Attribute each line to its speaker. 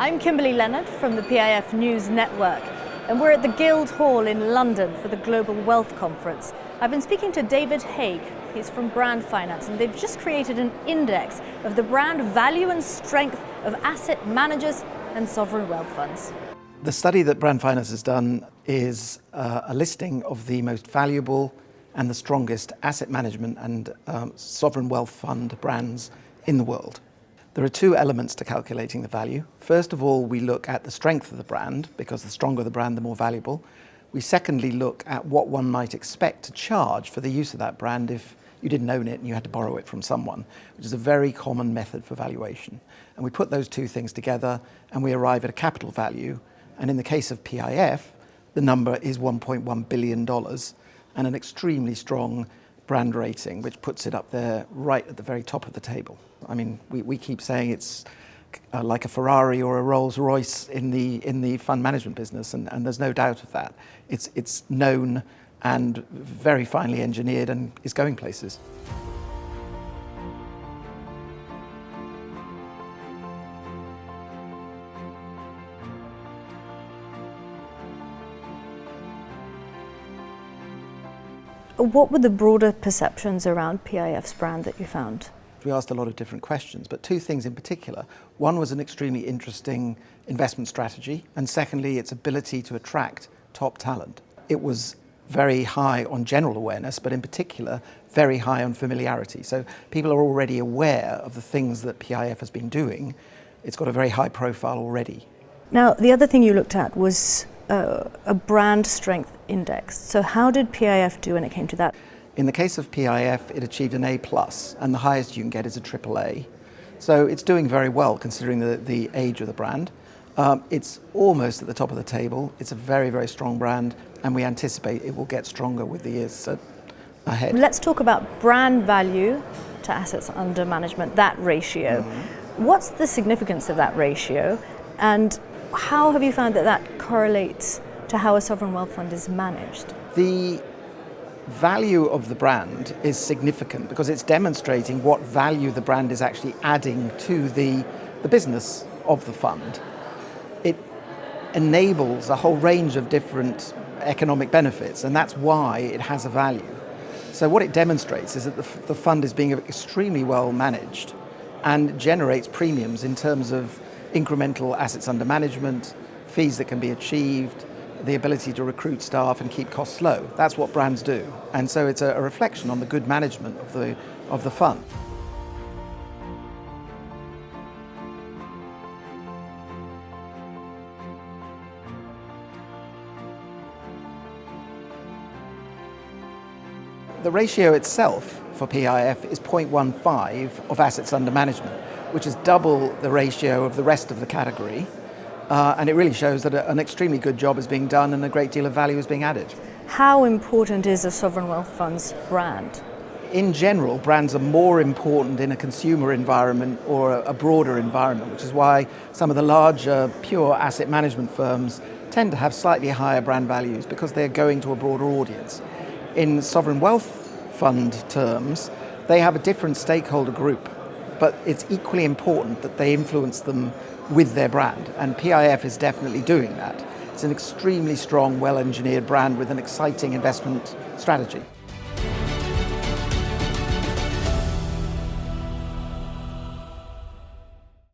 Speaker 1: I'm Kimberly Leonard from the PIF News Network, and we're at the Guildhall in London for the Global Wealth Conference. I've been speaking to David Haig. He's from Brand Finance, and they've just created an index of the brand value and strength of asset managers and sovereign wealth funds.
Speaker 2: The study that Brand Finance has done is a listing of the most valuable and the strongest asset management and sovereign wealth fund brands in the world. There are two elements to calculating the value. First of all, we look at the strength of the brand, because the stronger the brand, the more valuable. We secondly look at what one might expect to charge for the use of that brand if you didn't own it and you had to borrow it from someone, which is a very common method for valuation. And we put those two things together and we arrive at a capital value. And in the case of PIF, the number is $1.1 billion and an extremely strong brand rating, which puts it up there right at the very top of the table. I mean, we keep saying it's like a Ferrari or a Rolls Royce in the fund management business, and there's no doubt of that. It's known and very finely engineered and is going places.
Speaker 1: What were the broader perceptions around PIF's brand that you found?
Speaker 2: We asked a lot of different questions, but two things in particular. One was an extremely interesting investment strategy, and secondly, its ability to attract top talent. It was very high on general awareness, but in particular, very high on familiarity. So people are already aware of the things that PIF has been doing. It's got a very high profile already.
Speaker 1: Now, the other thing you looked at was a brand strength index. So how did PIF do when it came to that?
Speaker 2: In the case of PIF, it achieved an A+, and the highest you can get is a AAA. So it's doing very well considering the age of the brand. It's almost at the top of the table. It's a very, very strong brand, and we anticipate it will get stronger with the years ahead.
Speaker 1: Let's talk about brand value to assets under management, that ratio. What's the significance of that ratio, and how have you found that correlates to how a sovereign wealth fund is managed?
Speaker 2: The value of the brand is significant because it's demonstrating what value the brand is actually adding to the business of the fund. It enables a whole range of different economic benefits, and that's why it has a value. So what it demonstrates is that the fund is being extremely well managed and generates premiums in terms of incremental assets under management, fees that can be achieved, the ability to recruit staff and keep costs low. That's what brands do. And so it's a reflection on the good management of the fund. The ratio itself for PIF is 0.15 of assets under management, which is double the ratio of the rest of the category. And it really shows that an extremely good job is being done and a great deal of value is being added.
Speaker 1: How important is a sovereign wealth fund's brand?
Speaker 2: In general, brands are more important in a consumer environment or a broader environment, which is why some of the larger pure asset management firms tend to have slightly higher brand values because they're going to a broader audience. In sovereign wealth fund terms, they have a different stakeholder group, but it's equally important that they influence them with their brand, and PIF is definitely doing that. It's an extremely strong, well-engineered brand with an exciting investment strategy.